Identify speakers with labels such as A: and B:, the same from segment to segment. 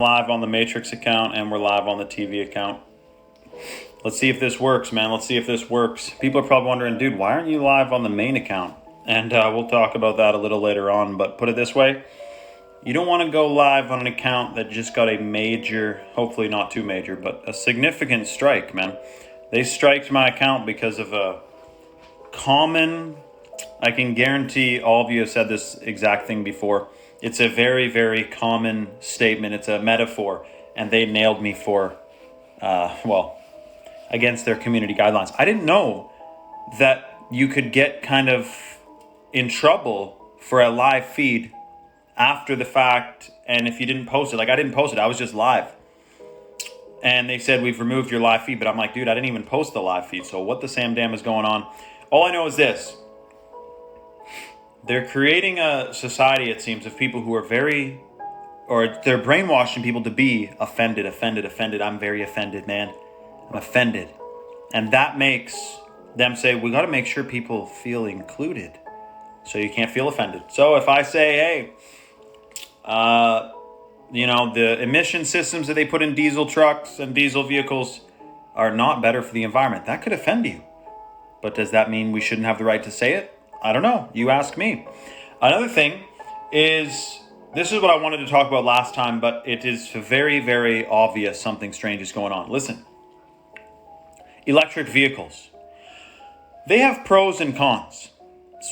A: Live on the Matrix account and we're live on the TV account. Let's see if this works, man. Let's see if this works. People are probably wondering, dude, why aren't you live on the main account? And we'll talk about that a little later on. But put it this way, you don't want to go live on an account that just got a major, hopefully not too major, but a significant strike, man. They striked my account because of a common, I can guarantee all of you have said this exact thing before. It's a very, very common statement. It's a metaphor. And they nailed me for, against their community guidelines. I didn't know that you could get kind of in trouble for a live feed after the fact. And if you didn't post it, like I didn't post it, I was just live. And they said, we've removed your live feed. But I'm like, dude, I didn't even post the live feed. So what the Sam Dam is going on? All I know is this. They're creating a society, it seems, of people who are they're brainwashing people to be offended. I'm very offended, man. I'm offended. And that makes them say, we got to make sure people feel included. So you can't feel offended. So if I say, hey, the emission systems that they put in diesel trucks and diesel vehicles are not better for the environment, that could offend you. But does that mean we shouldn't have the right to say it? I don't know. You ask me. Another thing is, this is what I wanted to talk about last time, but it is very, very obvious something strange is going on. Listen, electric vehicles. They have pros and cons.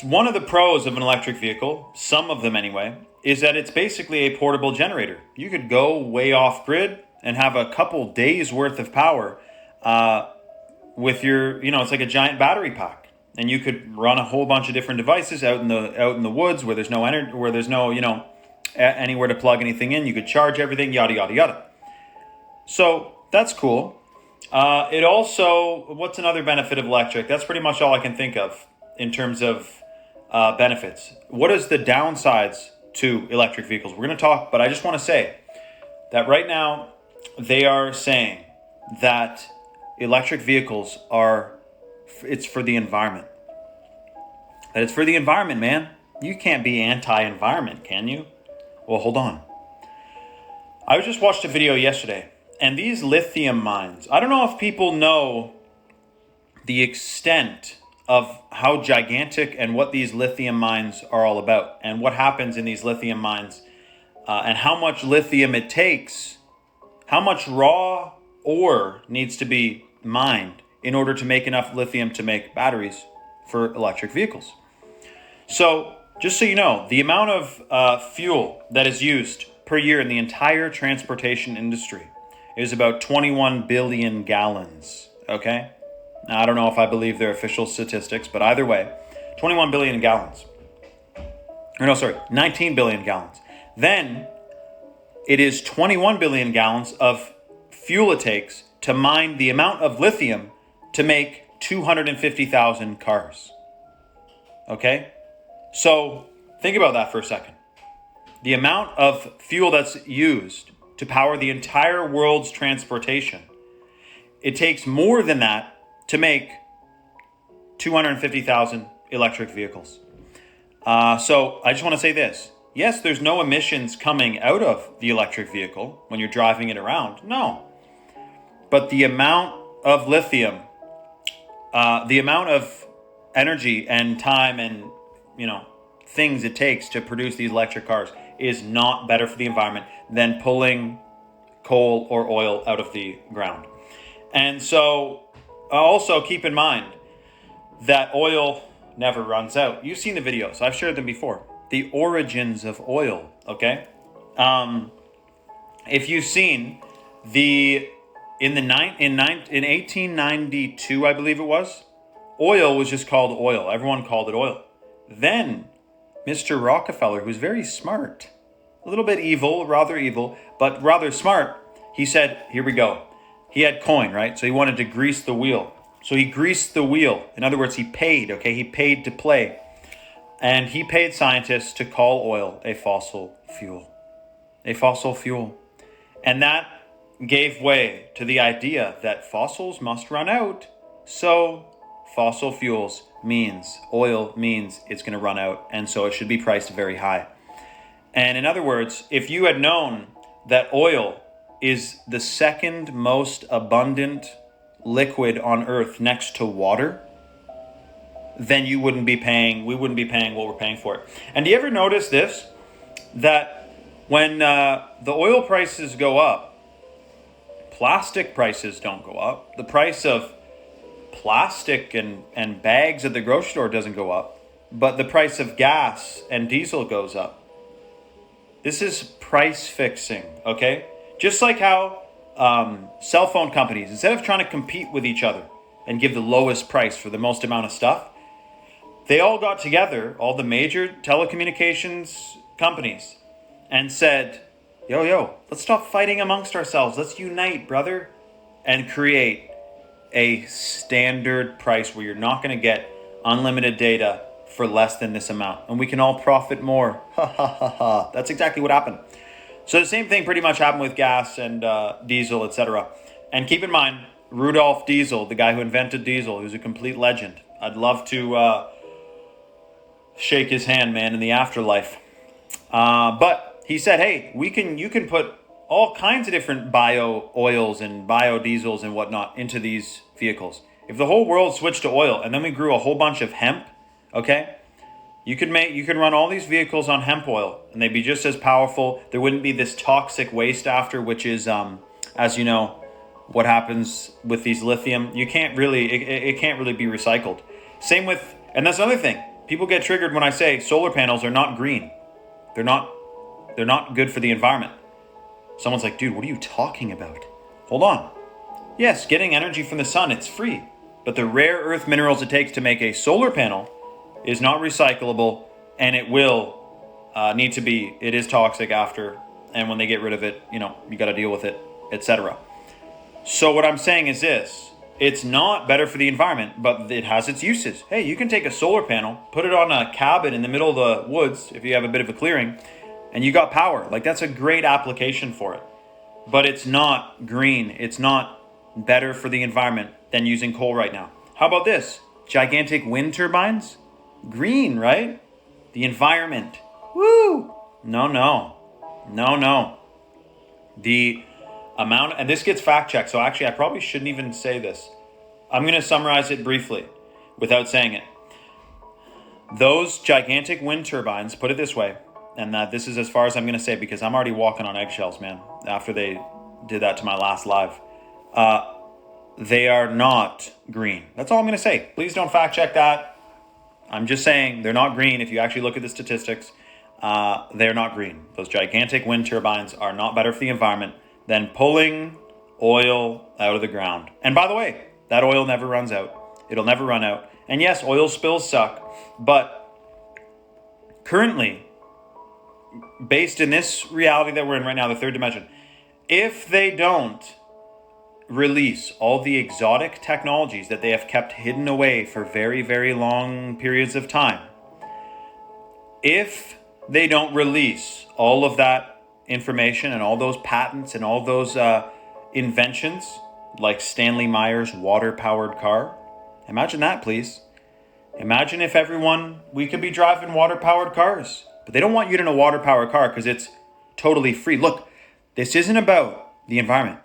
A: One of the pros of an electric vehicle, some of them anyway, is that it's basically a portable generator. You could go way off grid and have a couple days worth of power with your, it's like a giant battery pack. And you could run a whole bunch of different devices out in the woods where there's no energy, where there's no, anywhere to plug anything in. You could charge everything, yada, yada, yada. So that's cool. It also, what's another benefit of electric? That's pretty much all I can think of in terms of benefits. What is the downsides to electric vehicles? We're going to talk, but I just want to say that right now they are saying that electric vehicles it's for the environment. That it's for the environment, man. You can't be anti-environment, can you? Well, hold on. I just watched a video yesterday, and these lithium mines, I don't know if people know the extent of how gigantic and what these lithium mines are all about, and what happens in these lithium mines, and how much lithium it takes, how much raw ore needs to be mined in order to make enough lithium to make batteries for electric vehicles. So, just so you know, the amount of fuel that is used per year in the entire transportation industry is about 21 billion gallons, okay? Now, I don't know if I believe their official statistics, but either way, 21 billion gallons. 19 billion gallons. Then, it is 21 billion gallons of fuel it takes to mine the amount of lithium to make 250,000 cars. Okay? So think about that for a second. The amount of fuel that's used to power the entire world's transportation, it takes more than that to make 250,000 electric vehicles. So I just want to say this. Yes, there's no emissions coming out of the electric vehicle when you're driving it around. No. But the amount of lithium, the amount of energy and time and, things it takes to produce these electric cars is not better for the environment than pulling coal or oil out of the ground. And so also keep in mind that oil never runs out. You've seen the videos. I've shared them before. The origins of oil, okay? If you've seen in 1892, I believe it was, oil was just called oil. Everyone called it oil. Then Mr. Rockefeller, who's very smart, a little bit evil, but rather smart, he said, here we go. He had coin, right? So he wanted to grease the wheel. So he greased the wheel. In other words, he paid, okay? He paid to play. And he paid scientists to call oil a fossil fuel. A fossil fuel. And that gave way to the idea that fossils must run out. So fossil fuels means, oil means it's going to run out. And so it should be priced very high. And in other words, if you had known that oil is the second most abundant liquid on Earth next to water, then we wouldn't be paying what we're paying for it. And do you ever notice this? That when the oil prices go up, plastic prices don't go up. The price of plastic and bags at the grocery store doesn't go up, but the price of gas and diesel goes up. This is price fixing, okay? Just like how cell phone companies, instead of trying to compete with each other and give the lowest price for the most amount of stuff, they all got together, all the major telecommunications companies, and said, yo, let's stop fighting amongst ourselves. Let's unite, brother, and create a standard price where you're not going to get unlimited data for less than this amount. And we can all profit more. Ha ha ha ha. That's exactly what happened. So the same thing pretty much happened with gas and diesel, etc. And keep in mind, Rudolf Diesel, the guy who invented diesel, who's a complete legend. I'd love to shake his hand, man, in the afterlife. But he said, hey, you can put all kinds of different bio oils and biodiesels and whatnot into these vehicles. If the whole world switched to oil and then we grew a whole bunch of hemp, okay, you can run all these vehicles on hemp oil and they'd be just as powerful. There wouldn't be this toxic waste after, which is, as you know, what happens with these lithium. You can't really, it can't really be recycled. Same with, and that's another thing. People get triggered when I say solar panels are not green. They're not good for the environment. Someone's like, dude, what are you talking about? Hold on. Yes, getting energy from the sun, it's free. But the rare earth minerals it takes to make a solar panel is not recyclable, and it will it is toxic after, and when they get rid of it, you got to deal with it, etc. So what I'm saying is this: it's not better for the environment, but it has its uses. Hey, you can take a solar panel, put it on a cabin in the middle of the woods if you have a bit of a clearing, and you got power. Like, that's a great application for it. But it's not green. It's not better for the environment than using coal right now. How about this? Gigantic wind turbines? Green, right? The environment. Woo! No. The amount, and this gets fact checked, so actually I probably shouldn't even say this. I'm going to summarize it briefly without saying it. Those gigantic wind turbines, put it this way, and this is as far as I'm going to say because I'm already walking on eggshells, man, after they did that to my last live. They are not green. That's all I'm going to say. Please don't fact check that. I'm just saying they're not green. If you actually look at the statistics, they're not green. Those gigantic wind turbines are not better for the environment than pulling oil out of the ground. And by the way, that oil never runs out. It'll never run out. And yes, oil spills suck, but currently, based in this reality that we're in right now, the third dimension, if they don't release all the exotic technologies that they have kept hidden away for very, very long periods of time, if they don't release all of that information and all those patents and all those inventions, like Stanley Meyer's water-powered car, imagine that, please. Imagine if we could be driving water-powered cars, but they don't want you in a water-powered car because it's totally free. Look, this isn't about the environment.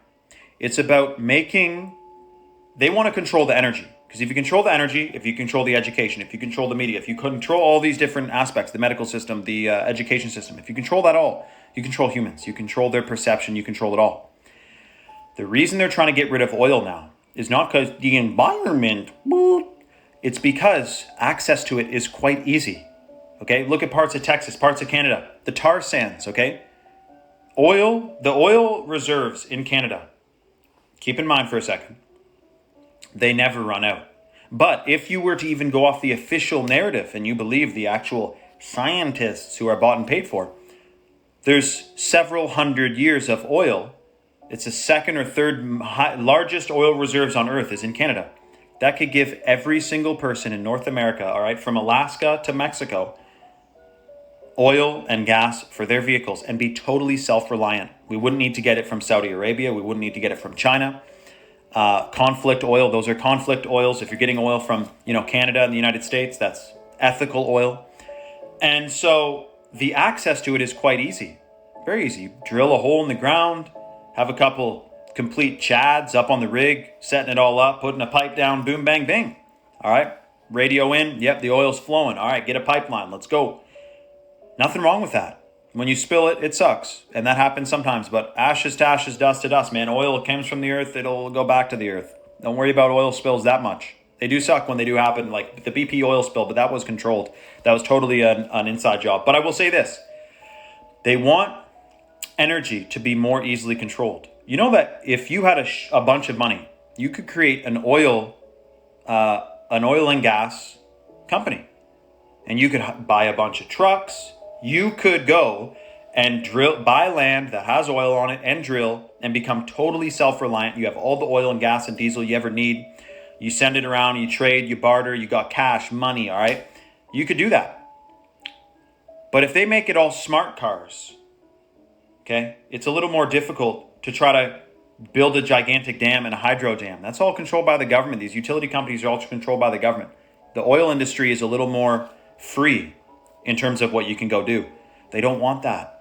A: It's about they want to control the energy. Because if you control the energy, if you control the education, if you control the media, if you control all these different aspects, the medical system, the education system, if you control that all, you control humans, you control their perception, you control it all. The reason they're trying to get rid of oil now is not because the environment, it's because access to it is quite easy. Okay, look at parts of Texas, parts of Canada, the tar sands, okay? The oil reserves in Canada, keep in mind for a second, they never run out. But if you were to even go off the official narrative and you believe the actual scientists who are bought and paid for, there's several hundred years of oil. It's the second or third largest oil reserves on Earth is in Canada. That could give every single person in North America, all right, from Alaska to Mexico, oil and gas for their vehicles and be totally self-reliant. We wouldn't need to get it from Saudi Arabia. We wouldn't need to get it from China. Conflict oil, those are conflict oils. If you're getting oil from, Canada and the United States, that's ethical oil. And so the access to it is quite easy. Very easy. Drill a hole in the ground, have a couple complete chads up on the rig, setting it all up, putting a pipe down, boom, bang, bing. All right. Radio in. Yep, the oil's flowing. All right, get a pipeline. Let's go. Nothing wrong with that. When you spill it, it sucks. And that happens sometimes. But ashes to ashes, dust to dust, man. Oil comes from the earth. It'll go back to the earth. Don't worry about oil spills that much. They do suck when they do happen, like the BP oil spill, but that was controlled. That was totally an inside job. But I will say this. They want energy to be more easily controlled. You know that if you had a bunch of money, you could create an oil and gas company. And you could buy a bunch of trucks. You could go and buy land that has oil on it and drill and become totally self-reliant. You have all the oil and gas and diesel you ever need. You send it around, you trade, you barter, you got cash, money, all right? You could do that. But if they make it all smart cars, okay, it's a little more difficult to try to build a gigantic dam and a hydro dam. That's all controlled by the government. These utility companies are all controlled by the government. The oil industry is a little more free in terms of what you can go do. They don't want that.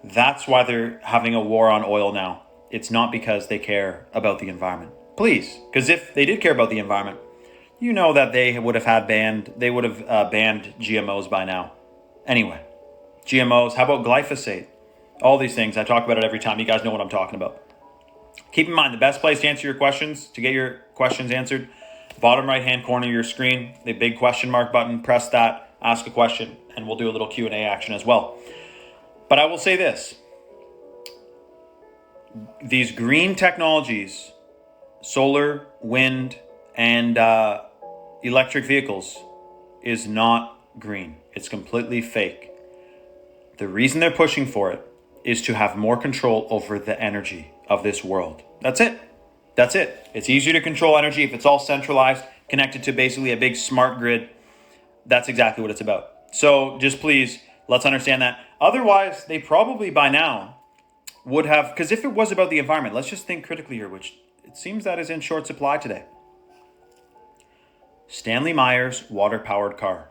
A: That's why they're having a war on oil now. It's not because they care about the environment. Please, because if they did care about the environment, you know that they would have banned GMOs by now. Anyway, GMOs, how about glyphosate? All these things, I talk about it every time. You guys know what I'm talking about. Keep in mind, the best place to answer your questions, to get your questions answered, bottom right-hand corner of your screen, the big question mark button, press that, ask a question, and we'll do a little Q&A action as well. But I will say this. These green technologies, solar, wind, and electric vehicles is not green. It's completely fake. The reason they're pushing for it is to have more control over the energy of this world. That's it. That's it. It's easier to control energy if it's all centralized, connected to basically a big smart grid. That's exactly what it's about. So just please, let's understand that. Otherwise, they probably by now would have, because if it was about the environment, let's just think critically here, which it seems that is in short supply today. Stanley Meyer's water-powered car.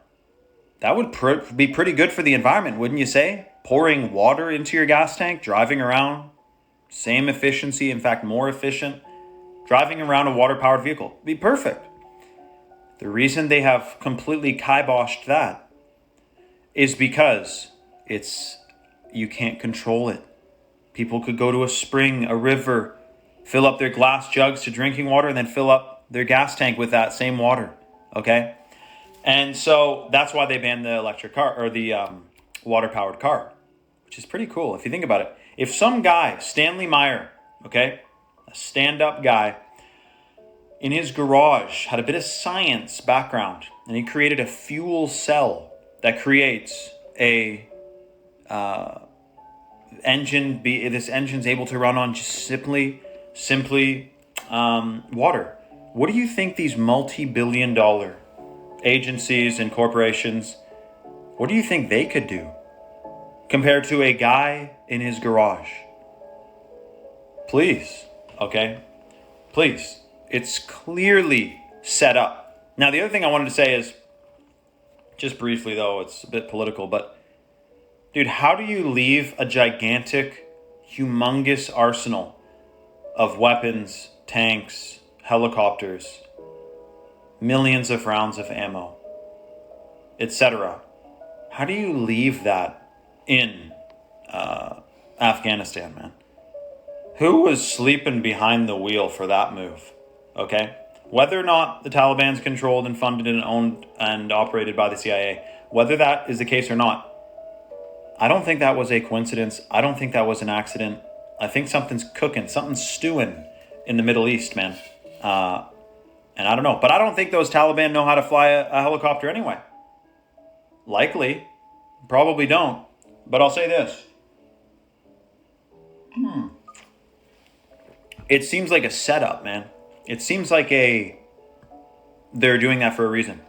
A: That would be pretty good for the environment, wouldn't you say? Pouring water into your gas tank, driving around, same efficiency, in fact, more efficient. Driving around a water-powered vehicle. Be perfect. The reason they have completely kiboshed that is because you can't control it. People could go to a spring, a river, fill up their glass jugs to drinking water, and then fill up their gas tank with that same water. Okay? And so that's why they banned the electric car, or the water-powered car, which is pretty cool if you think about it. If some guy, Stanley Meyer, okay, a stand-up guy, in his garage had a bit of science background, and he created a fuel cell that creates a engine. This engine's able to run on just simply water. What do you think these multi-billion-dollar agencies and corporations, what do you think they could do compared to a guy in his garage? Please, okay? Please. It's clearly set up. Now, the other thing I wanted to say is, just briefly though, it's a bit political, but dude, how do you leave a gigantic, humongous arsenal of weapons, tanks, helicopters, millions of rounds of ammo, etc.? How do you leave that in Afghanistan, man? Who was sleeping behind the wheel for that move? Okay? Whether or not the Taliban's controlled and funded and owned and operated by the CIA, whether that is the case or not, I don't think that was a coincidence. I don't think that was an accident. I think something's cooking, something's stewing in the Middle East, man. And I don't know. But I don't think those Taliban know how to fly a helicopter anyway. Likely. Probably don't. But I'll say this. It seems like a setup, man. It seems like they're doing that for a reason.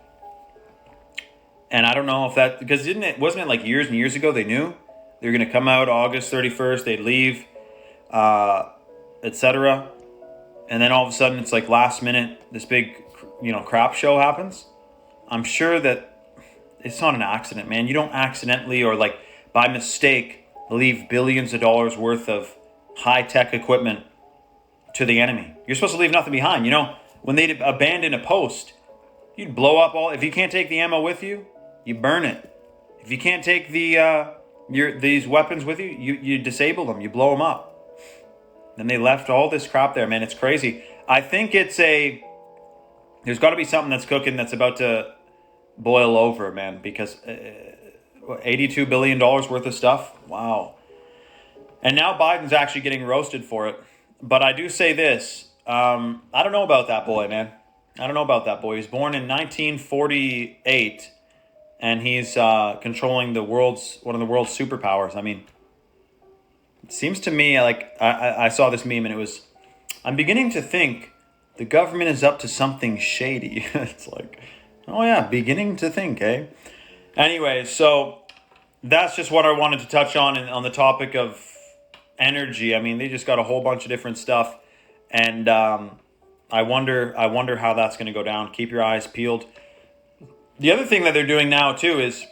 A: And I don't know if that, because wasn't it like years and years ago they knew they were going to come out August 31st, they'd leave, etc. And then all of a sudden it's like last minute, this big, crap show happens. I'm sure that it's not an accident, man. You don't accidentally or like by mistake leave billions of dollars worth of high-tech equipment to the enemy. You're supposed to leave nothing behind. You know, when they'd abandon a post, you'd blow up all. If you can't take the ammo with you, you burn it. If you can't take these weapons with you, you disable them. You blow them up. Then they left all this crap there, man. It's crazy. I think there's got to be something that's cooking that's about to boil over, man, because $82 billion worth of stuff. Wow. And now Biden's actually getting roasted for it. But I do say this. I don't know about that boy, man. I don't know about that boy. He was born in 1948, and he's controlling one of the world's superpowers. I mean, it seems to me like I saw this meme, and it was, I'm beginning to think the government is up to something shady. It's like, oh yeah, beginning to think, eh? Anyway, so that's just what I wanted to touch on the topic of energy. I mean, they just got a whole bunch of different stuff, and I wonder how that's going to go down. Keep your eyes peeled. The other thing that they're doing now too is,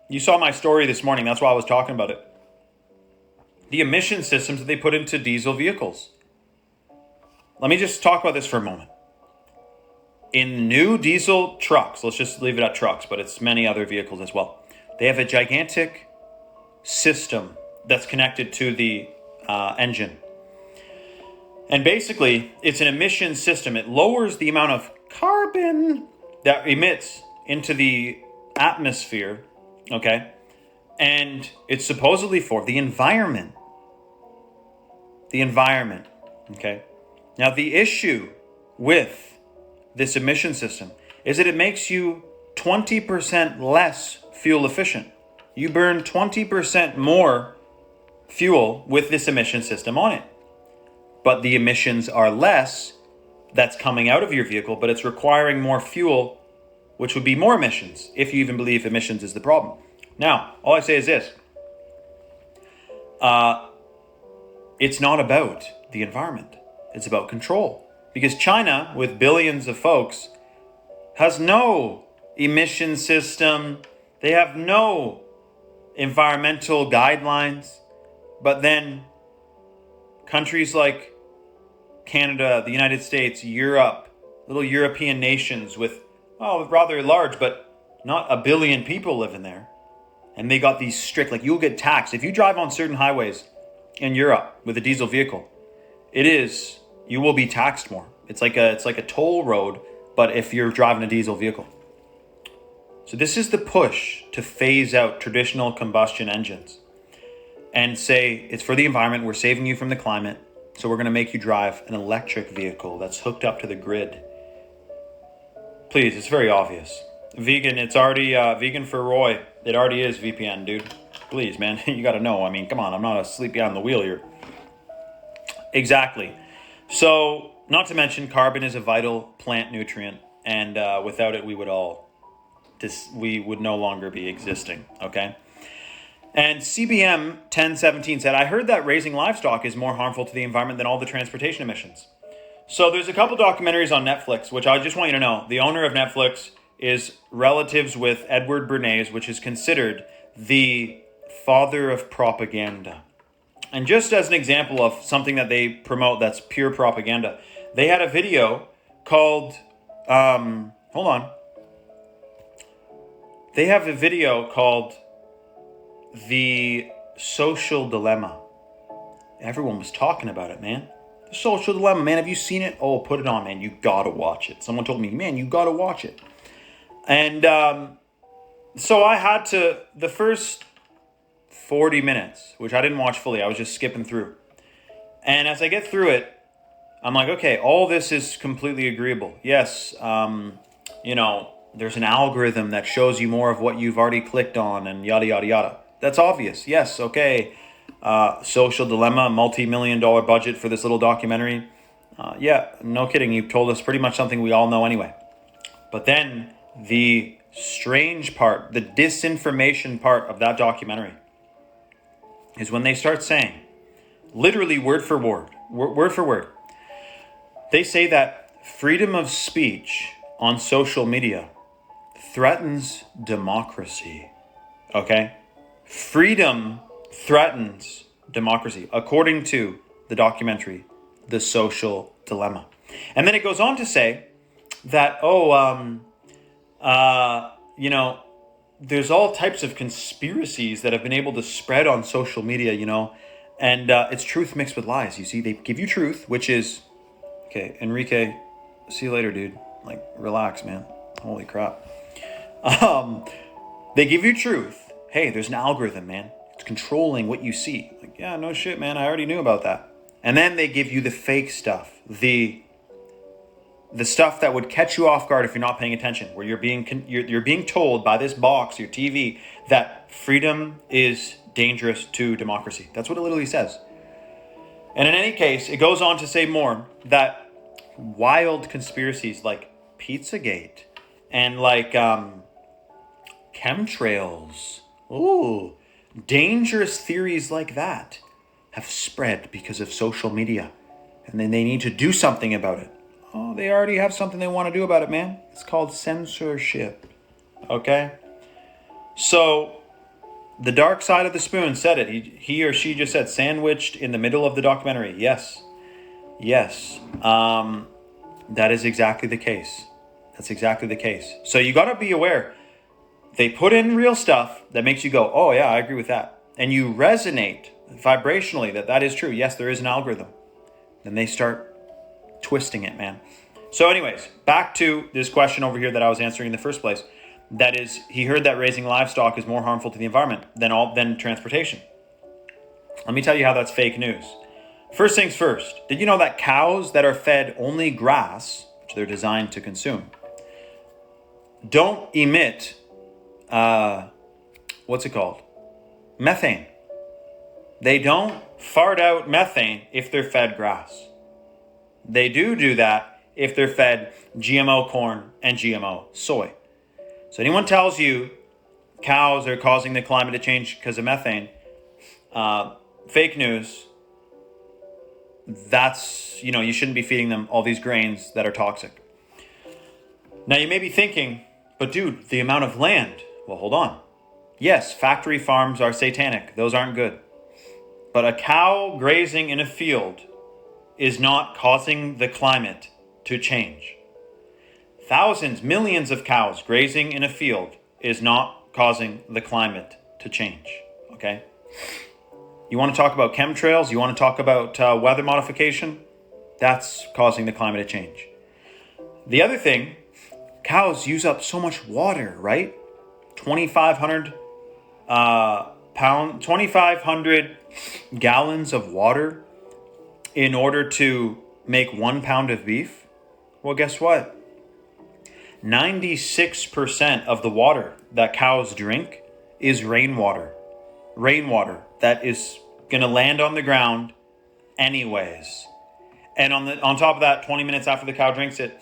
A: you saw my story this morning. That's why I was talking about it. The emission systems that they put into diesel vehicles. Let me just talk about this for a moment. In new diesel trucks, let's just leave it at trucks, but it's many other vehicles as well. They have a gigantic system that's connected to the engine. And basically, it's an emission system. It lowers the amount of carbon that emits into the atmosphere, okay? And it's supposedly for the environment. The environment, okay? Now, the issue with this emission system is that it makes you 20% less fuel efficient. You burn 20% more fuel with this emission system on it. But the emissions are less that's coming out of your vehicle, but it's requiring more fuel, which would be more emissions, if you even believe emissions is the problem. Now, all I say is this. It's not about the environment. It's about control. Because China, with billions of folks, has no emission system. They have no environmental guidelines. But then countries like Canada, the United States, Europe, little European nations with, rather large, but not a billion people living there. And they got these strict, like, you'll get taxed. If you drive on certain highways in Europe with a diesel vehicle, you will be taxed more. It's like a toll road, but if you're driving a diesel vehicle. So this is the push to phase out traditional combustion engines and say it's for the environment. We're saving you from the climate. So we're going to make you drive an electric vehicle that's hooked up to the grid. Please, it's very obvious. Vegan, it's already vegan for Roy. It already is VPN, dude. Please, man, you got to know. I mean, come on, I'm not asleep behind the wheel here. Exactly. So, not to mention, carbon is a vital plant nutrient, and without it, we would no longer be existing. Okay. And CBM 1017 said, I heard that raising livestock is more harmful to the environment than all the transportation emissions. So there's a couple documentaries on Netflix, which I just want you to know. The owner of Netflix is relatives with Edward Bernays, which is considered the father of propaganda. And just as an example of something that they promote that's pure propaganda, they had a video called, They have a video called The Social Dilemma. Everyone was talking about it, man. The Social Dilemma, man. Have you seen it? Oh, put it on, man. You gotta watch it. Someone told me, man, you gotta watch it. And so I had to, the first 40 minutes, which I didn't watch fully, I was just skipping through. And as I get through it, I'm like, okay, all this is completely agreeable. Yes, there's an algorithm that shows you more of what you've already clicked on and yada, yada, yada. That's obvious. Yes, okay. Social Dilemma, multi-million-dollar budget for this little documentary. Yeah, no kidding. You've told us pretty much something we all know anyway. But then the strange part, the disinformation part of that documentary is when they start saying, literally word for word, they say that freedom of speech on social media threatens democracy. Okay? Freedom threatens democracy, according to the documentary, The Social Dilemma. And then it goes on to say that, there's all types of conspiracies that have been able to spread on social media, and it's truth mixed with lies. You see, they give you truth, which is, okay, Enrique, see you later, dude. Like, relax, man. Holy crap. They give you truth. Hey, there's an algorithm, man. It's controlling what you see. Like, yeah, no shit, man. I already knew about that. And then they give you the fake stuff, the stuff that would catch you off guard if you're not paying attention, where you're being told by this box, your TV, that freedom is dangerous to democracy. That's what it literally says. And in any case, it goes on to say more, that wild conspiracies like Pizzagate and like chemtrails, dangerous theories like that have spread because of social media. And then they need to do something about it. Oh, they already have something they want to do about it, man. It's called censorship. Okay? So, the dark side of the spoon said it. He or she just said, sandwiched in the middle of the documentary. Yes. That is exactly the case. That's exactly the case. So you got to be aware. They put in real stuff that makes you go, oh yeah, I agree with that. And you resonate vibrationally that is true. Yes, there is an algorithm. Then they start twisting it, man. So anyways, back to this question over here that I was answering in the first place. That is, he heard that raising livestock is more harmful to the environment than transportation. Let me tell you how that's fake news. First things first, did you know that cows that are fed only grass, which they're designed to consume, don't emit, methane. They don't fart out methane if they're fed grass. They do that if they're fed GMO corn and GMO soy. So anyone tells you cows are causing the climate to change because of methane, fake news. That's, you shouldn't be feeding them all these grains that are toxic. Now you may be thinking, but dude, the amount of land. Well, hold on. Yes, factory farms are satanic. Those aren't good. But a cow grazing in a field is not causing the climate to change. Thousands, millions of cows grazing in a field is not causing the climate to change. Okay? You want to talk about chemtrails? You want to talk about weather modification? That's causing the climate to change. The other thing, cows use up so much water, right? 2,500 gallons of water in order to make 1 pound of beef. Well, guess what? 96% of the water that cows drink is rainwater. Rainwater that is going to land on the ground anyways. And on top of that, 20 minutes after the cow drinks it,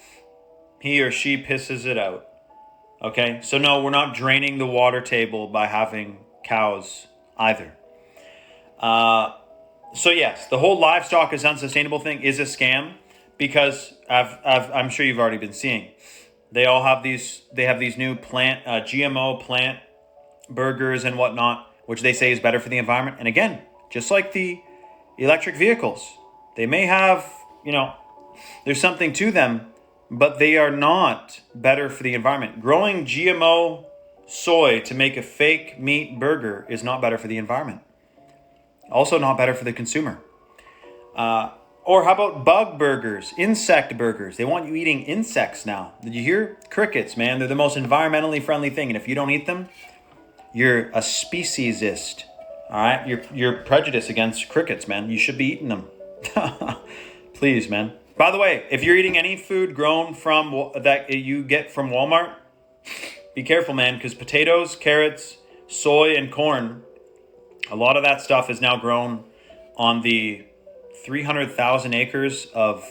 A: he or she pisses it out. Okay? So no, we're not draining the water table by having cows either. So yes, the whole livestock is unsustainable thing is a scam because I'm sure you've already been seeing. They have these new GMO plant burgers and whatnot, which they say is better for the environment. And again, just like the electric vehicles, they may have, there's something to them, but they are not better for the environment. Growing GMO soy to make a fake meat burger is not better for the environment. Also not better for the consumer. Or how about bug burgers, insect burgers? They want you eating insects now. Did you hear? Crickets, man. They're the most environmentally friendly thing. And if you don't eat them, you're a speciesist. All right? You're prejudiced against crickets, man. You should be eating them. Please, man. By the way, if you're eating any food grown from that you get from Walmart, be careful, man, because potatoes, carrots, soy, and corn, a lot of that stuff is now grown on the 300,000 acres of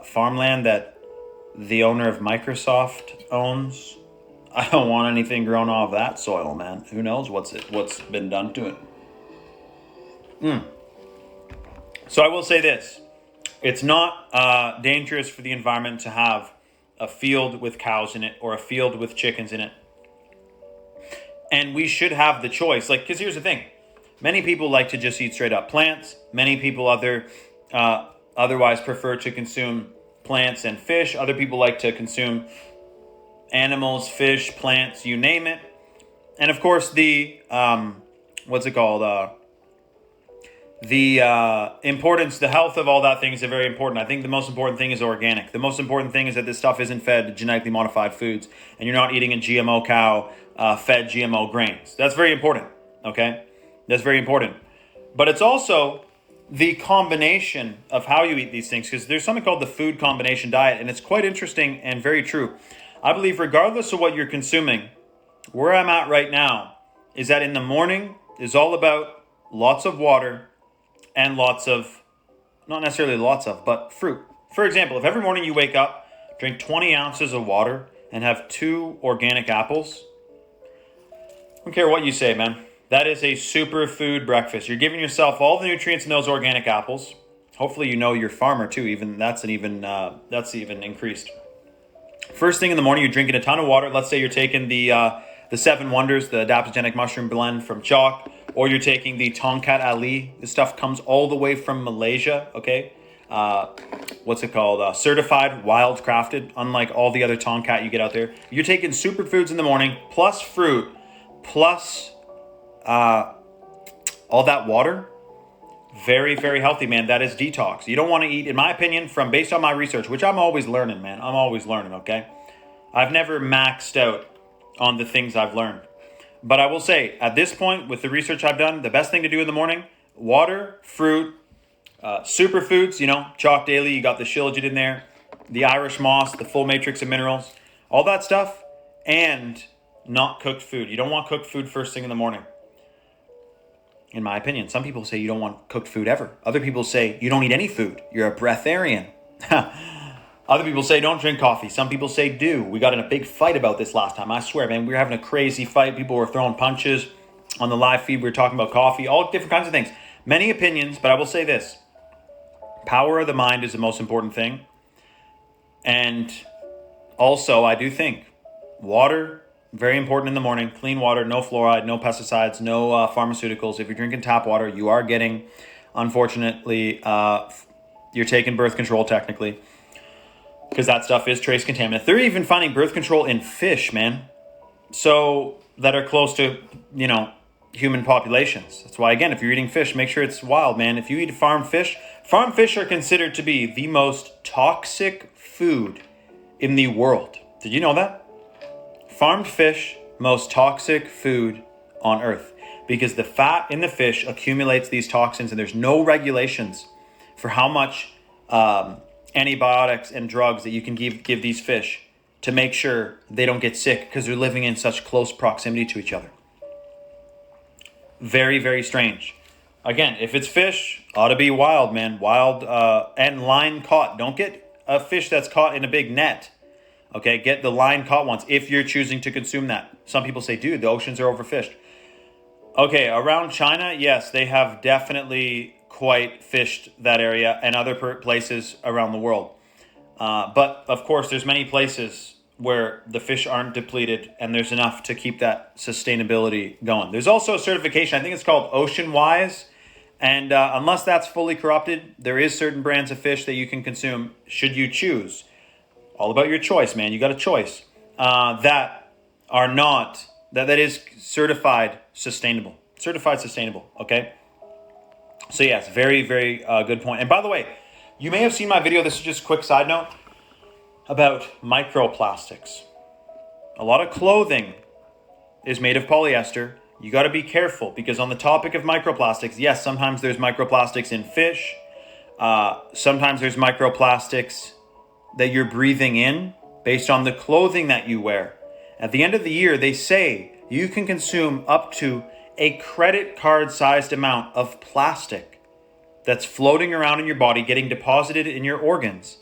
A: farmland that the owner of Microsoft owns. I don't want anything grown off that soil, man. Who knows what's been done to it. So I will say this. It's not dangerous for the environment to have a field with cows in it or a field with chickens in it. And we should have the choice. Because here's the thing. Many people like to just eat straight up plants. Many people otherwise prefer to consume plants and fish. Other people like to consume animals, fish, plants, you name it. And of course, the importance, the health of all that things are very important. I think the most important thing is organic. The most important thing is that this stuff isn't fed genetically modified foods, and you're not eating a GMO cow fed GMO grains. That's very important. Okay, that's very important. But it's also the combination of how you eat these things, because there's something called the food combination diet, and it's quite interesting and very true. I believe regardless of what you're consuming, where I'm at right now is that in the morning is all about lots of water and lots of, not necessarily lots of, but fruit. For example, if every morning you wake up, drink 20 ounces of water and have 2 organic apples, I don't care what you say, man. That is a superfood breakfast. You're giving yourself all the nutrients in those organic apples. Hopefully you know your farmer too. That's even increased. First thing in the morning, you're drinking a ton of water. Let's say you're taking the 7 Wonders, the adaptogenic mushroom blend from Chalk, or you're taking the Tongkat Ali. This stuff comes all the way from Malaysia, okay? Certified, wild crafted, unlike all the other Tongkat you get out there. You're taking superfoods in the morning, plus fruit, plus all that water. Very, very healthy, man. That is detox. You don't want to eat, in my opinion, based on my research, which I'm always learning, man. I'm always learning, okay? I've never maxed out on the things I've learned. But I will say, at this point, with the research I've done, the best thing to do in the morning, water, fruit, superfoods, Chalk Daily, you got the Shilajit in there, the Irish moss, the full matrix of minerals, all that stuff, and not cooked food. You don't want cooked food first thing in the morning. In my opinion, some people say you don't want cooked food ever. Other people say you don't eat any food. You're a breatharian. Other people say don't drink coffee. Some people say do. We got in a big fight about this last time. I swear, man, we were having a crazy fight. People were throwing punches on the live feed. We were talking about coffee, all different kinds of things. Many opinions, but I will say this. Power of the mind is the most important thing. And also, I do think water, very important in the morning. Clean water, no fluoride, no pesticides, no pharmaceuticals. If you're drinking tap water, you are getting, unfortunately, you're taking birth control technically, because that stuff is trace contaminant. They're even finding birth control in fish, man. So that are close to, human populations. That's why, again, if you're eating fish, make sure it's wild, man. If you eat farm fish are considered to be the most toxic food in the world. Did you know that? Farmed fish, most toxic food on earth, because the fat in the fish accumulates these toxins, and there's no regulations for how much antibiotics and drugs that you can give these fish to make sure they don't get sick, because they're living in such close proximity to each other. Very, very strange. Again, if it's fish, ought to be wild, man. Wild and line caught. Don't get a fish that's caught in a big net. Okay, get the line caught ones if you're choosing to consume that. Some people say, dude, the oceans are overfished. Okay, around China, yes, they have definitely quite fished that area, and other places around the world. But of course, there's many places where the fish aren't depleted and there's enough to keep that sustainability going. There's also a certification, I think it's called Ocean Wise. And unless that's fully corrupted, there is certain brands of fish that you can consume should you choose. All about your choice, man. You got a choice. That is certified sustainable. Certified sustainable, okay? So yes, very, very good point. And by the way, you may have seen my video, this is just a quick side note, about microplastics. A lot of clothing is made of polyester. You got to be careful, because on the topic of microplastics, yes, sometimes there's microplastics in fish. Sometimes there's microplastics that you're breathing in based on the clothing that you wear. At the end of the year, they say you can consume up to a credit card sized amount of plastic that's floating around in your body, getting deposited in your organs,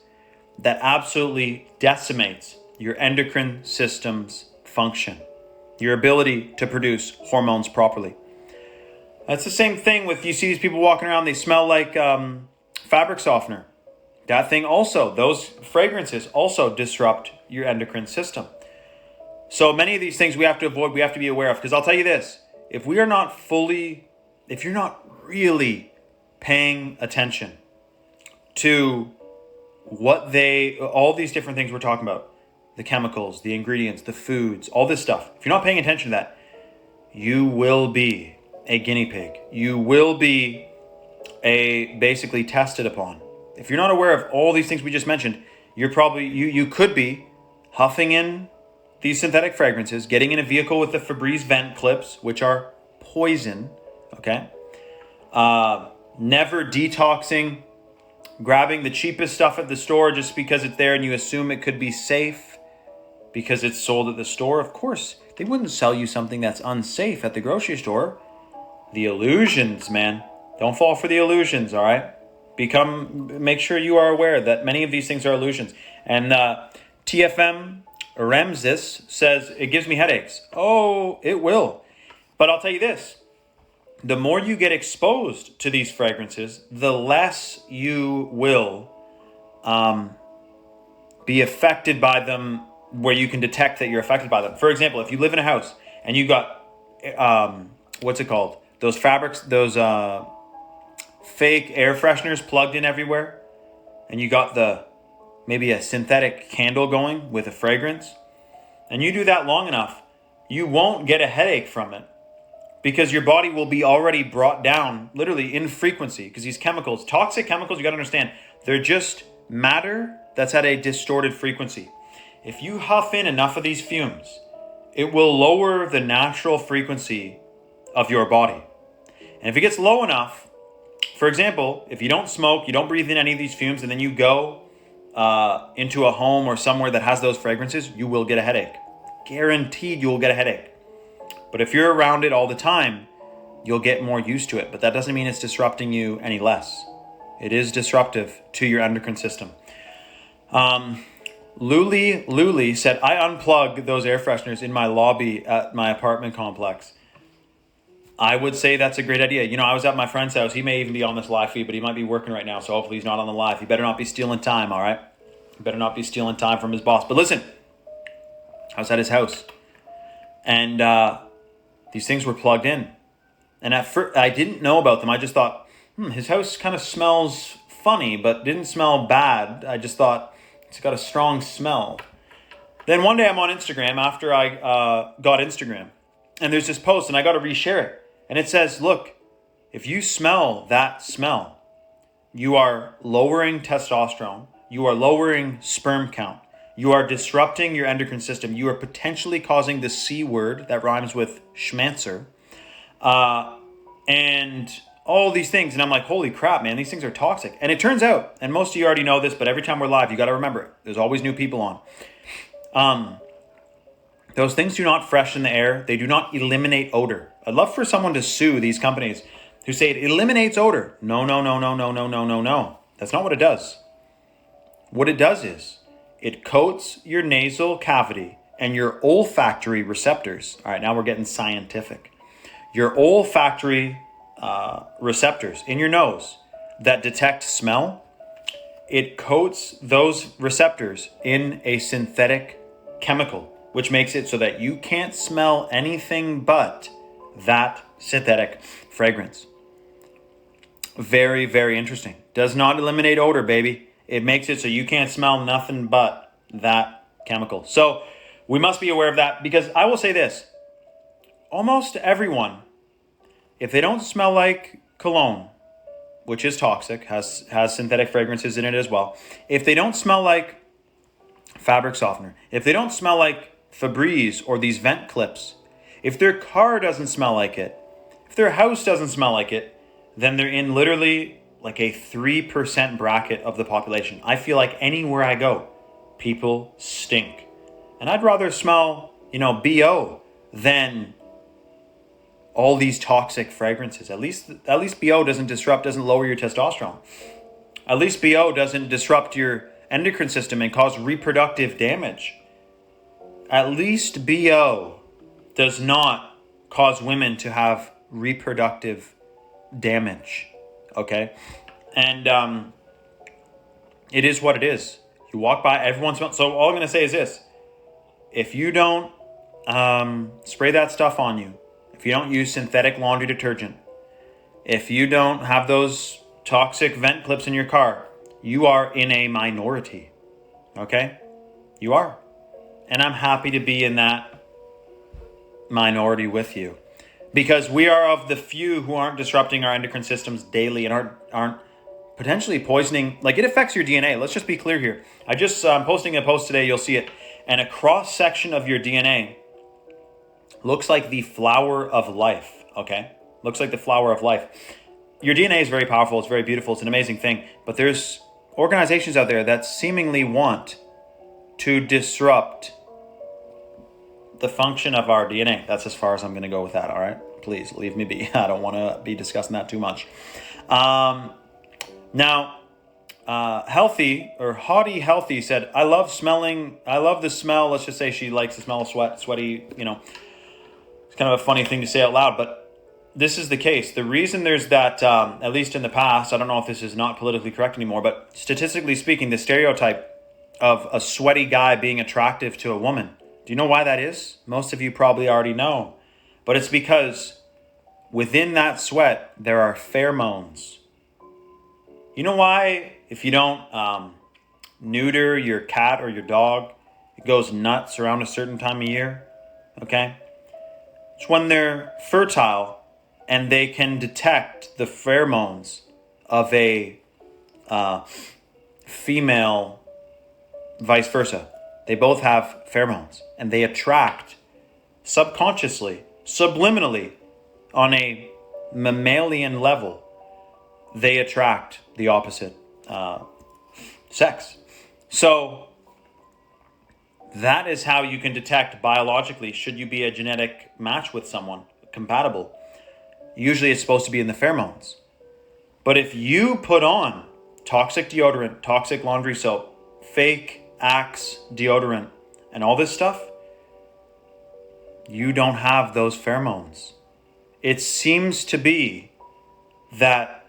A: that absolutely decimates your endocrine system's function, your ability to produce hormones properly. That's the same thing with, you see these people walking around, they smell like fabric softener. That thing also, those fragrances also disrupt your endocrine system. So many of these things we have to avoid, we have to be aware of. Because I'll tell you this, if we are not fully if you're not really paying attention to all these different things we're talking about, the chemicals, the ingredients, the foods, all this stuff, if you're not paying attention to that, you will be a guinea pig. You will be basically tested upon. If you're not aware of all these things we just mentioned, you could be huffing in these synthetic fragrances, getting in a vehicle with the Febreze vent clips, which are poison, okay? Never detoxing, grabbing the cheapest stuff at the store just because it's there and you assume it could be safe because it's sold at the store. Of course, they wouldn't sell you something that's unsafe at the grocery store. The illusions, man. Don't fall for the illusions, all right? Make sure you are aware that many of these things are illusions. And TFM Remsis says, it gives me headaches. Oh, it will. But I'll tell you this. The more you get exposed to these fragrances, the less you will be affected by them where you can detect that you're affected by them. For example, if you live in a house and you got, what's it called? Those fabrics, those fake air fresheners plugged in everywhere, and you got maybe a synthetic candle going with a fragrance, and you do that long enough, you won't get a headache from it because your body will be already brought down literally in frequency, because these chemicals, toxic chemicals, you got to understand, they're just matter that's at a distorted frequency. If you huff in enough of these fumes, it will lower the natural frequency of your body. And if it gets low enough, for example, if you don't smoke, you don't breathe in any of these fumes, and then you go into a home or somewhere that has those fragrances, you will get a headache. Guaranteed you will get a headache. But if you're around it all the time, you'll get more used to it. But that doesn't mean it's disrupting you any less. It is disruptive to your endocrine system. Luli said, I unplug those air fresheners in my lobby at my apartment complex. I would say that's a great idea. You know, I was at my friend's house. He may even be on this live feed, but he might be working right now. So hopefully he's not on the live. He better not be stealing time, all right? He better not be stealing time from his boss. But listen, I was at his house. And these things were plugged in. And at first, I didn't know about them. I just thought, his house kind of smells funny, but didn't smell bad. I just thought, it's got a strong smell. Then one day I'm on Instagram after I got Instagram. And there's this post, and I got to reshare it. And it says, look, if you smell that smell, you are lowering testosterone. You are lowering sperm count. You are disrupting your endocrine system. You are potentially causing the C word that rhymes with schmancer. And all these things. And I'm like, holy crap, man, these things are toxic. And it turns out, and most of you already know this, but every time we're live, you got to remember it. There's always new people on. Those things do not freshen the air. They do not eliminate odor. I'd love for someone to sue these companies who say it eliminates odor. No. That's not what it does. What it does is it coats your nasal cavity and your olfactory receptors. All right, now we're getting scientific. Your olfactory receptors in your nose that detect smell, it coats those receptors in a synthetic chemical, which makes it so that you can't smell anything but that synthetic fragrance. Very, very interesting. Does not eliminate odor, baby. It makes it so you can't smell nothing but that chemical. So we must be aware of that, because I will say this. Almost everyone, if they don't smell like cologne, which is toxic, has synthetic fragrances in it as well. If they don't smell like fabric softener, if they don't smell like Febreze or these vent clips, if their car doesn't smell like it, if their house doesn't smell like it, then they're in literally like a 3% bracket of the population. I feel like anywhere I go, people stink. And I'd rather smell, BO than all these toxic fragrances. At least BO doesn't lower your testosterone. At least BO doesn't disrupt your endocrine system and cause reproductive damage. At least BO does not cause women to have reproductive damage. Okay? And it is what it is. You walk by, everyone smells. So all I'm going to say is this. If you don't spray that stuff on you, if you don't use synthetic laundry detergent, If you don't have those toxic vent clips in your car, you are in a minority. Okay? You are. And I'm happy to be in that minority with you. Because we are of the few who aren't disrupting our endocrine systems daily and aren't potentially poisoning. Like, it affects your DNA. Let's just be clear here. I'm posting a post today. You'll see it. And a cross section of your DNA looks like the flower of life. Okay? Looks like the flower of life. Your DNA is very powerful. It's very beautiful. It's an amazing thing. But there's organizations out there that seemingly want to disrupt the function of our DNA. That's as far as I'm going to go with that. All right. Please leave me be. I don't want to be discussing that too much. Now, Haughty Healthy said, I love the smell. Let's just say she likes the smell of sweaty, it's kind of a funny thing to say out loud, but this is the case. The reason there's that, at least in the past, I don't know if this is not politically correct anymore, but statistically speaking, the stereotype of a sweaty guy being attractive to a woman. Do you know why that is? Most of you probably already know. But it's because within that sweat, there are pheromones. You know why if you don't neuter your cat or your dog, it goes nuts around a certain time of year? Okay? It's when they're fertile and they can detect the pheromones of a female, vice versa. They both have pheromones and they attract subconsciously, subliminally, on a mammalian level, they attract the opposite sex. So that is how you can detect biologically, should you be a genetic match with someone, compatible. Usually it's supposed to be in the pheromones. But if you put on toxic deodorant, toxic laundry soap, fake Axe deodorant, and all this stuff, you don't have those pheromones. It seems to be that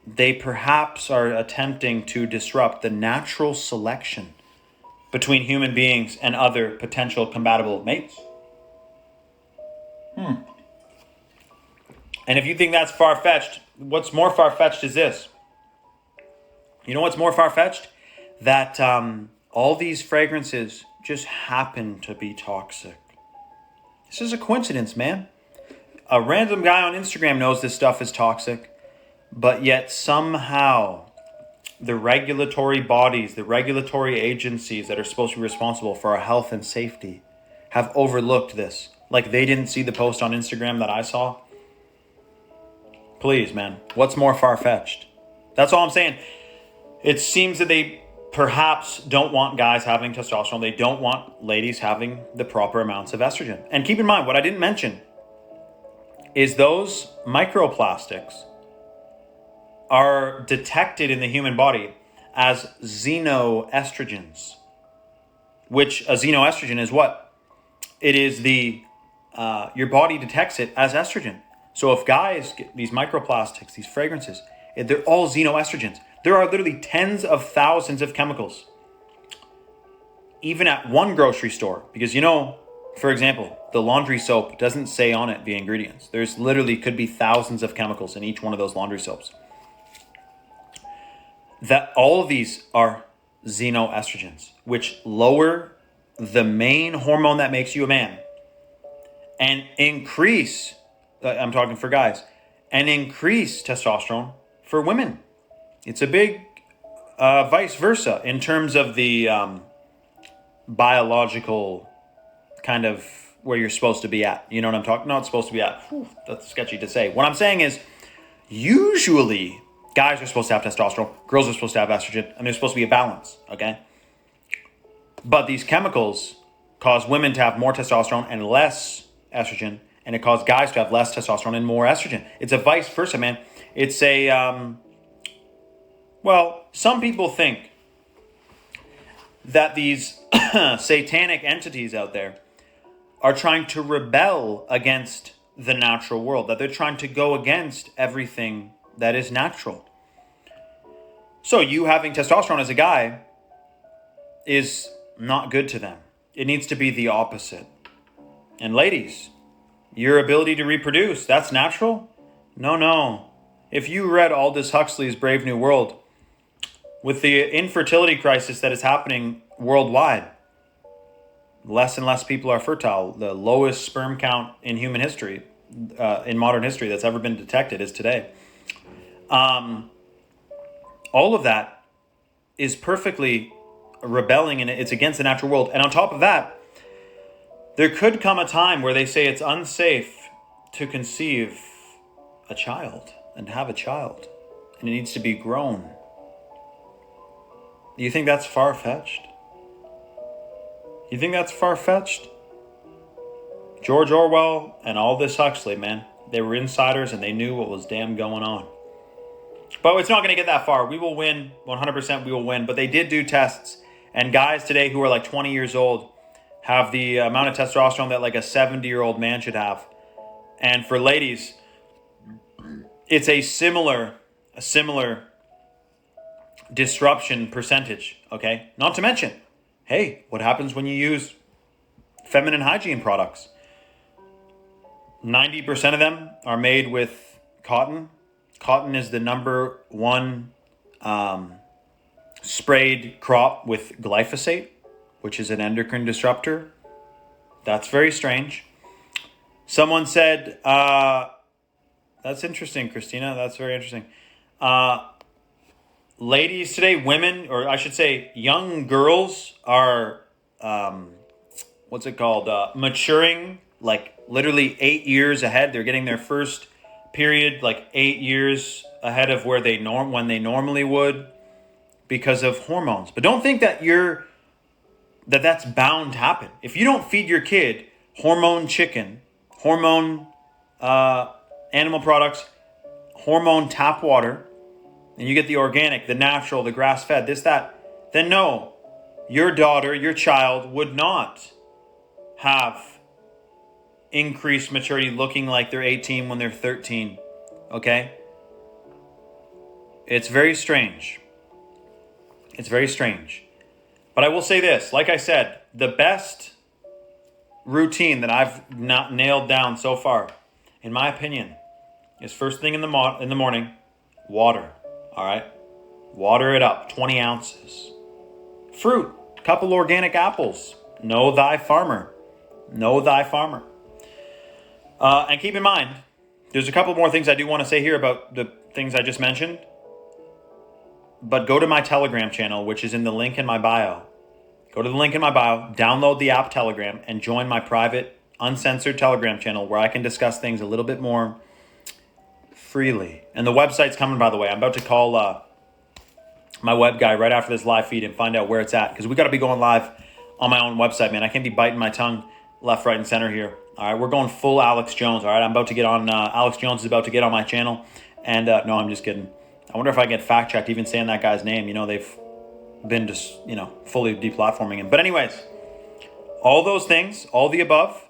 A: they perhaps are attempting to disrupt the natural selection between human beings and other potential compatible mates. And if you think that's far-fetched, what's more far-fetched is this. You know what's more far-fetched? That all these fragrances just happen to be toxic. This is a coincidence, man. A random guy on Instagram knows this stuff is toxic, but yet somehow the regulatory bodies, the regulatory agencies that are supposed to be responsible for our health and safety have overlooked this. Like they didn't see the post on Instagram that I saw. Please, man, what's more far-fetched? That's all I'm saying. It seems that they perhaps don't want guys having testosterone. They don't want ladies having the proper amounts of estrogen. And keep in mind, what I didn't mention is those microplastics are detected in the human body as xenoestrogens. Which a xenoestrogen is what? It is your body detects it as estrogen. So if guys get these microplastics, these fragrances, they're all xenoestrogens. There are literally tens of thousands of chemicals, even at one grocery store. Because, for example, the laundry soap doesn't say on it the ingredients. There's literally could be thousands of chemicals in each one of those laundry soaps. That all of these are xenoestrogens, which lower the main hormone that makes you a man and increase, I'm talking for guys, and increase testosterone for women. It's a big vice versa in terms of the biological kind of where you're supposed to be at. You know what I'm talking? Not supposed to be at. Whew, that's sketchy to say. What I'm saying is usually guys are supposed to have testosterone, girls are supposed to have estrogen, and there's supposed to be a balance, okay? But these chemicals cause women to have more testosterone and less estrogen, and it causes guys to have less testosterone and more estrogen. It's a vice versa, man. It's a... Well, some people think that these satanic entities out there are trying to rebel against the natural world, that they're trying to go against everything that is natural. So you having testosterone as a guy is not good to them. It needs to be the opposite. And ladies, your ability to reproduce, that's natural? No. if you read Aldous Huxley's Brave New World, with the infertility crisis that is happening worldwide, less and less people are fertile. The lowest sperm count in human history, in modern history, that's ever been detected is today. All of that is perfectly rebelling, and it's against the natural world. And on top of that, there could come a time where they say it's unsafe to conceive a child and have a child, and it needs to be grown. Do you think that's far-fetched? You think that's far-fetched? George Orwell and Aldous Huxley, man, they were insiders and they knew what was damn going on. But it's not going to get that far. We will win, 100% we will win. But they did do tests, and guys today who are like 20 years old have the amount of testosterone that like a 70-year-old man should have. And for ladies, it's a similar disruption percentage, okay? Not to mention, hey, what happens when you use feminine hygiene products? 90% of them are made with cotton. Cotton is the number one sprayed crop with glyphosate, which is an endocrine disruptor. That's very strange. Someone said, that's interesting, Christina. That's very interesting. Ladies today, women, or I should say young girls are, maturing like literally 8 years ahead. They're getting their first period like 8 years ahead of where when they normally would because of hormones. But don't think that that's bound to happen. If you don't feed your kid hormone chicken, hormone animal products, hormone tap water, and you get the organic, the natural, the grass-fed, this, that, then no, your daughter, your child would not have increased maturity looking like they're 18 when they're 13, okay? It's very strange. It's very strange. But I will say this, like I said, the best routine that I've not nailed down so far, in my opinion, is first thing in the morning, water, all right? Water it up, 20 ounces. Fruit, a couple organic apples. Know thy farmer. Know thy farmer. And keep in mind, there's a couple more things I do want to say here about the things I just mentioned. But go to my Telegram channel, which is in the link in my bio. Go to the link in my bio, download the app Telegram, and join my private, uncensored Telegram channel where I can discuss things a little bit more freely. And the website's coming, by the way. I'm about to call my web guy right after this live feed and find out where it's at. Because we got to be going live on my own website, man. I can't be biting my tongue left, right, and center here. All right, we're going full Alex Jones. All right, I'm about to get on. Alex Jones is about to get on my channel. And no, I'm just kidding. I wonder if I get fact checked even saying that guy's name. You know, they've been just, fully deplatforming him. But anyways, all those things, all the above,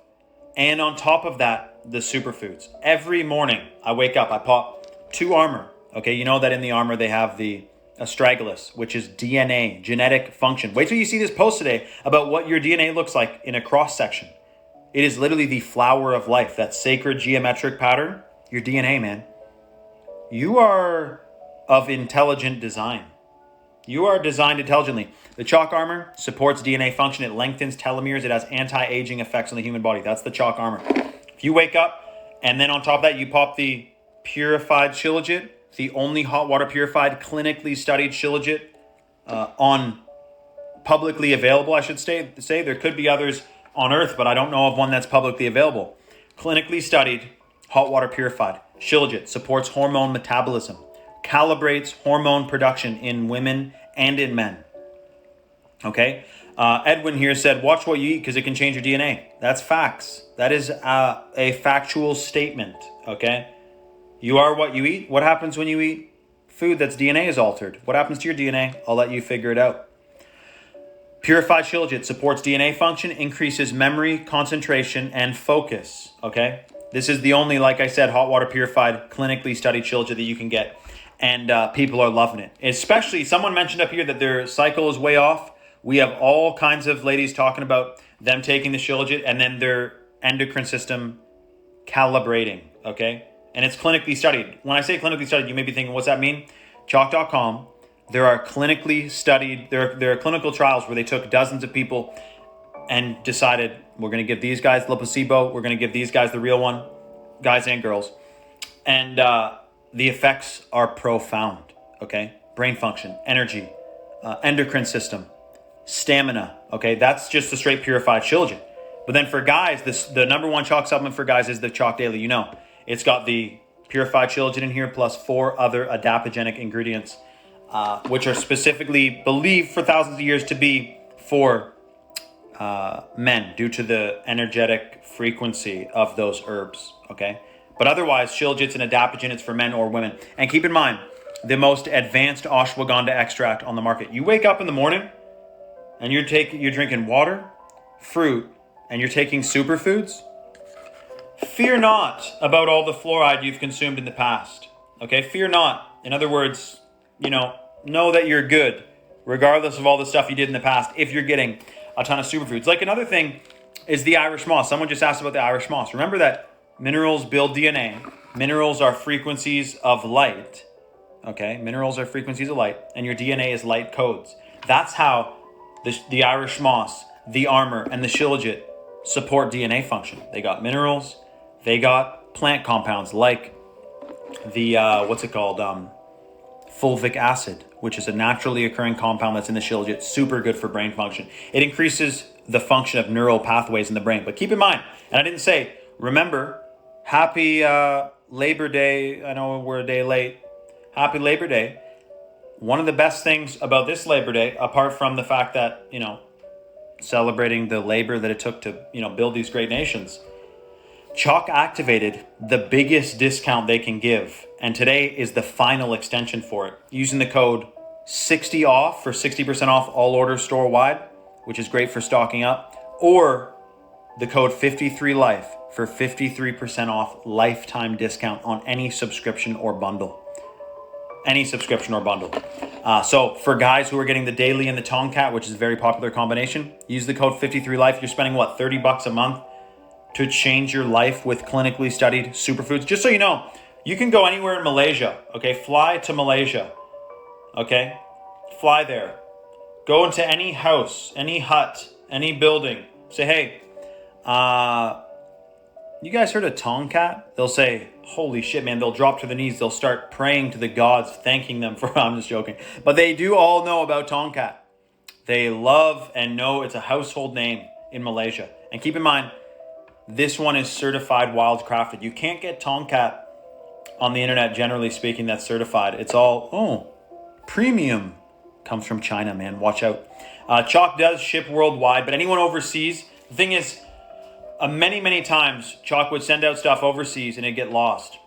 A: and on top of that, the superfoods. Every morning I wake up, I pop 2 Armor. Okay, you know that in the Armor they have the astragalus, which is DNA, genetic function. Wait till you see this post today about what your DNA looks like in a cross section. It is literally the flower of life, that sacred geometric pattern. Your DNA, man. You are of intelligent design. You are designed intelligently. The chalk armor supports DNA function. It lengthens telomeres. It has anti-aging effects on the human body. That's the chalk armor. If you wake up and then on top of that, you pop the purified Shilajit, the only hot water purified, clinically studied Shilajit on publicly available, I should say. There could be others on Earth, but I don't know of one that's publicly available. Clinically studied, hot water purified. Shilajit supports hormone metabolism, calibrates hormone production in women and in men. Okay? Edwin here said, watch what you eat because it can change your DNA. That's facts. That is a factual statement. Okay? You are what you eat. What happens when you eat food that's DNA is altered? What happens to your DNA? I'll let you figure it out. Purified Shilajit supports DNA function, increases memory, concentration, and focus. Okay? This is the only, like I said, hot water purified, clinically studied Shilajit that you can get. And people are loving it. Especially, someone mentioned up here that their cycle is way off. We have all kinds of ladies talking about them taking the Shilajit and then their endocrine system calibrating, okay? and it's clinically studied. When I say clinically studied, you may be thinking, what's that mean? Chalk.com. There are clinically studied, there are clinical trials where they took dozens of people and decided, we're going to give these guys the placebo, we're going to give these guys the real one, guys and girls. And the effects are profound, okay? Brain function, energy, endocrine system, stamina, okay? That's just the straight purified Shilajit. But then for guys, the number one chalk supplement for guys is the Chalk Daily. You know, it's got the purified Shilajit in here plus 4 other adaptogenic ingredients, which are specifically believed for thousands of years to be for men due to the energetic frequency of those herbs, okay? But otherwise, Shilajit's an adaptogen. It's for men or women. And keep in mind, the most advanced ashwagandha extract on the market. You wake up in the morning and you're drinking water, fruit, and you're taking superfoods. Fear not about all the fluoride you've consumed in the past. Okay, fear not. In other words, know that you're good, regardless of all the stuff you did in the past, if you're getting a ton of superfoods. Like another thing is the Irish moss. Someone just asked about the Irish moss. Remember that minerals build DNA. Minerals are frequencies of light. Okay, minerals are frequencies of light, and your DNA is light codes. That's how the Irish moss, the armor, and the Shilajit support DNA function. They got minerals, they got plant compounds like the, fulvic acid, which is a naturally occurring compound that's in the Shilajit, super good for brain function. It increases the function of neural pathways in the brain. But keep in mind, and I didn't say, remember, happy Labor Day. I know we're a day late. Happy Labor Day. One of the best things about this Labor Day, apart from the fact that, celebrating the labor that it took to, build these great nations, Chalk activated the biggest discount they can give. And today is the final extension for it. Using the code 60OFF for 60% off all orders store-wide, which is great for stocking up, or the code 53LIFE for 53% off lifetime discount on any subscription or bundle. Any subscription or bundle. So for guys who are getting the daily and the Tomcat, which is a very popular combination, use the code 53LIFE. You're spending $30 a month to change your life with clinically studied superfoods. Just so you know, you can go anywhere in Malaysia, okay? Fly to Malaysia, okay? Fly there. Go into any house, any hut, any building. Say, hey, you guys heard of Tomcat? They'll say, holy shit, man. They'll drop to their knees. They'll start praying to the gods, thanking them for, I'm just joking. But they do all know about Tomcat. They love and know it's a household name in Malaysia. And keep in mind, this one is certified wildcrafted. You can't get Tomcat on the internet, generally speaking, that's certified. It's all, premium. Comes from China, man. Watch out. Chalk does ship worldwide, but anyone overseas, the thing is, many times, Chalk would send out stuff overseas and it'd get lost.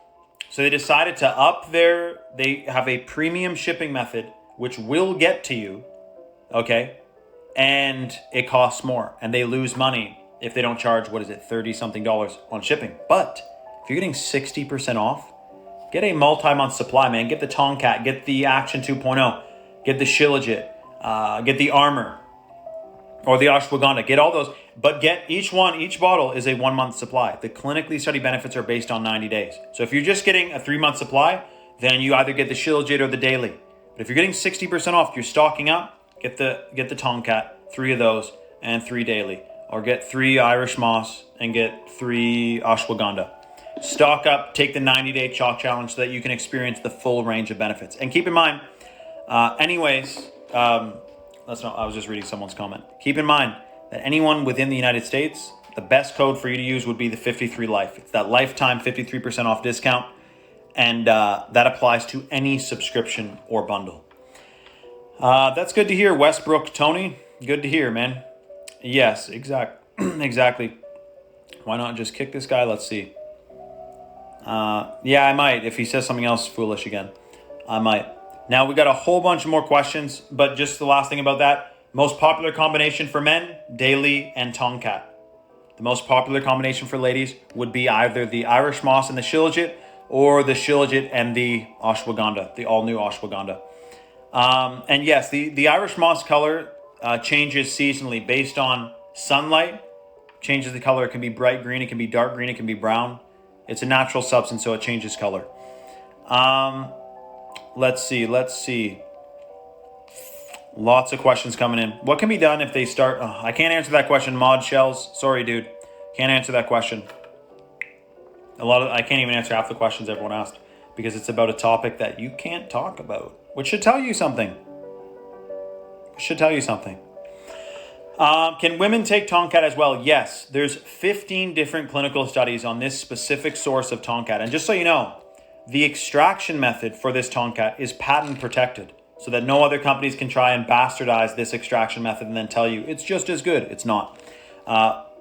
A: So they decided to they have a premium shipping method, which will get to you, okay? And it costs more, and they lose money if they don't charge, $30-something on shipping. But if you're getting 60% off, get a multi-month supply, man. Get the Tomcat, get the Action 2.0, get the Shilajit, get the Armor, or the Ashwagandha. Get all those, but get each bottle is a 1-month supply. The clinically studied benefits are based on 90 days. So if you're just getting a 3-month supply, then you either get the Shilajit or the daily. But if you're getting 60% off, you're stocking up, get the Tomcat, 3 of those, and 3 daily. Or get 3 Irish moss and get 3 ashwagandha. Stock up, take the 90-day Chalk challenge so that you can experience the full range of benefits. And keep in mind, I was just reading someone's comment. Keep in mind that anyone within the United States, the best code for you to use would be the 53LIFE. It's that lifetime 53% off discount. And that applies to any subscription or bundle. That's good to hear, Westbrook Tony. Good to hear, man. Yes, exactly. Why not just kick this guy? Let's see. Yeah, I might. If he says something else foolish again, I might. Now, we got a whole bunch more questions, but just the last thing about that. Most popular combination for men, daily and Tomcat. The most popular combination for ladies would be either the Irish moss and the Shilajit, or the Shilajit and the ashwagandha, the all-new ashwagandha. And yes, the Irish moss color changes seasonally based on sunlight. Changes the color. It can be bright green, it can be dark green, it can be brown. It's a natural substance, so it changes color. Let's see. Lots of questions coming in. What can be done if they start... Oh, I can't answer that question, Mod Shells. Sorry, dude. Can't answer that question. I can't even answer half the questions everyone asked because it's about a topic that you can't talk about, which should tell you something. Can women take Tongkat as well? Yes. There's 15 different clinical studies on this specific source of Tongkat. And just so you know, the extraction method for this Tongkat is patent protected so that no other companies can try and bastardize this extraction method and then tell you it's just as good. It's not.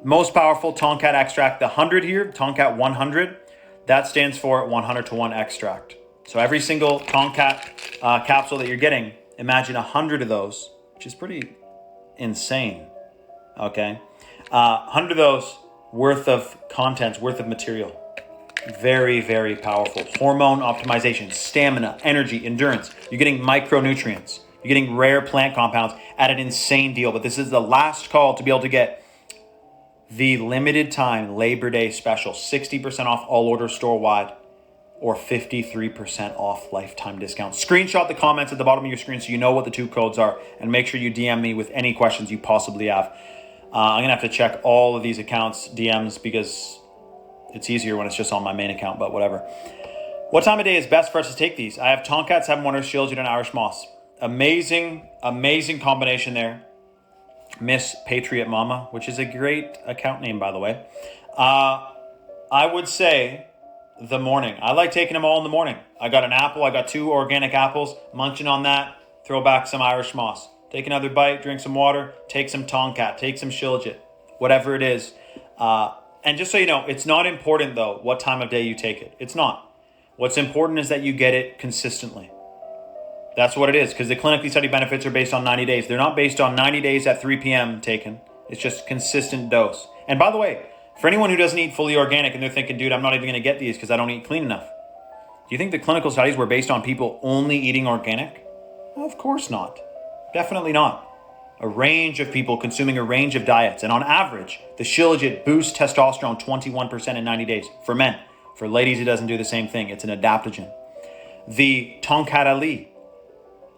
A: Most powerful Tongkat extract, the 100 here, Tongkat 100, that stands for 100 to 1 extract. So every single Tongkat capsule that you're getting, imagine 100 of those, which is pretty insane. Okay. 100 of those worth of contents, worth of material. Very, very powerful. Hormone optimization, stamina, energy, endurance. You're getting micronutrients. You're getting rare plant compounds at an insane deal. But this is the last call to be able to get the limited time Labor Day special. 60% off all orders store-wide or 53% off lifetime discount. Screenshot the comments at the bottom of your screen so you know what the two codes are. And make sure you DM me with any questions you possibly have. I'm going to have to check all of these accounts' DMs because it's easier when it's just on my main account, but whatever. What time of day is best for us to take these? I have Tongkat, 7 Wonders, Shilajit, and Irish Moss. Amazing combination there. Miss Patriot Mama, which is a great account name, by the way. I would say the morning. I like taking them all in the morning. I got an apple. I got 2 organic apples. Munching on that. Throw back some Irish Moss. Take another bite. Drink some water. Take some Tongkat. Take some Shilajit. Whatever it is. And just so you know, it's not important, though, what time of day you take it. It's not. What's important is that you get it consistently. That's what it is, because the clinically studied benefits are based on 90 days. They're not based on 90 days at 3 p.m. taken. It's just consistent dose. And by the way, for anyone who doesn't eat fully organic and they're thinking, dude, I'm not even going to get these because I don't eat clean enough. Do you think the clinical studies were based on people only eating organic? Well, of course not. Definitely not. A range of people consuming a range of diets. And on average, the Shilajit boosts testosterone 21% in 90 days for men. For ladies, it doesn't do the same thing. It's an adaptogen. The Tongkat Ali,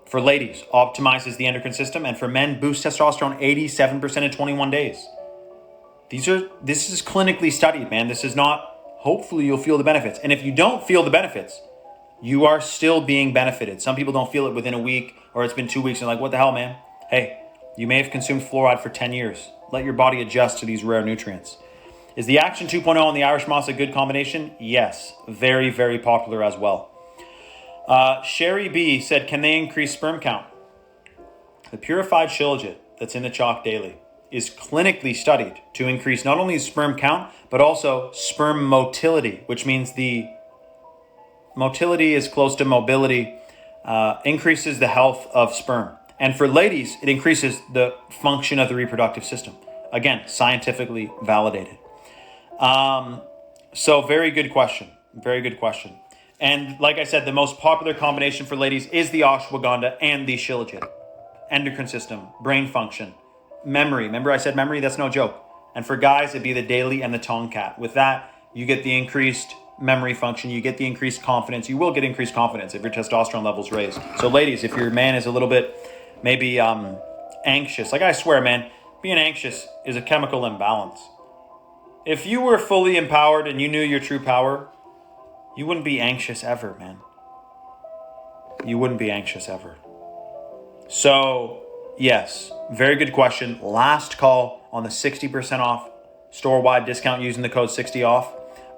A: for ladies, optimizes the endocrine system, and for men, boosts testosterone 87% in 21 days. This is clinically studied, man. This is not, hopefully you'll feel the benefits. And if you don't feel the benefits, you are still being benefited. Some people don't feel it within a week, or it's been 2 weeks, and they're like, what the hell, man? Hey, you may have consumed fluoride for 10 years. Let your body adjust to these rare nutrients. Is the Action 2.0 and the Irish Moss a good combination? Yes. Very, very popular as well. Sherry B said, can they increase sperm count? The purified Shilajit that's in the Chalk Daily is clinically studied to increase not only sperm count, but also sperm motility, which means the motility is close to mobility, increases the health of sperm. And for ladies, it increases the function of the reproductive system. Again, scientifically validated. So very good question. Very good question. And like I said, the most popular combination for ladies is the ashwagandha and the Shilajit. Endocrine system, brain function, memory. Remember I said memory? That's no joke. And for guys, it'd be the daily and the Tongkat. With that, you get the increased memory function. You get the increased confidence. You will get increased confidence if your testosterone level's raised. So ladies, if your man is a little bit maybe anxious, like I swear, man, being anxious is a chemical imbalance. If you were fully empowered and you knew your true power, you wouldn't be anxious ever, man. You wouldn't be anxious ever. So, yes, very good question. Last call on the 60% off store-wide discount using the code 60OFF,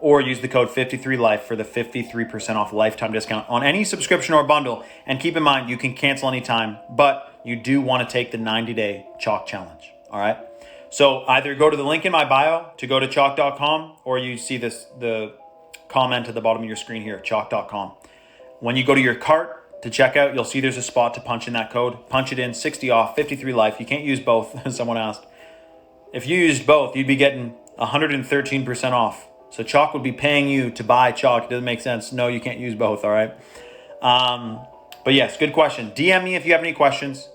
A: or use the code 53LIFE for the 53% off lifetime discount on any subscription or bundle. And keep in mind, you can cancel anytime, but you do want to take the 90-day Chalk Challenge, all right? So either go to the link in my bio to go to chalk.com, or you see the comment at the bottom of your screen here, chalk.com. When you go to your cart to check out, you'll see there's a spot to punch in that code. Punch it in, 60 off, 53 life. You can't use both, someone asked. If you used both, you'd be getting 113% off. So Chalk would be paying you to buy Chalk. It doesn't make sense. No, you can't use both, all right? But yes, good question. DM me if you have any questions.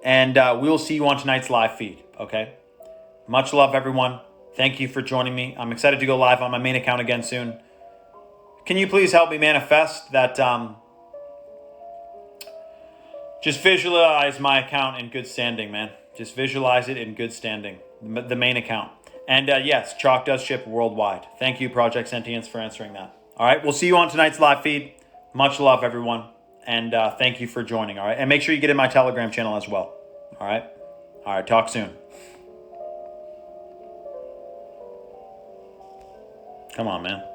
A: And we will see you on tonight's live feed, okay? Much love, everyone. Thank you for joining me. I'm excited to go live on my main account again soon. Can you please help me manifest that? Just visualize my account in good standing, man. Just visualize it in good standing. The main account. And yes, Chalk does ship worldwide. Thank you, Project Sentience, for answering that. All right, we'll see you on tonight's live feed. Much love, everyone. And thank you for joining, all right? And make sure you get in my Telegram channel as well, all right? All right, talk soon. Come on, man.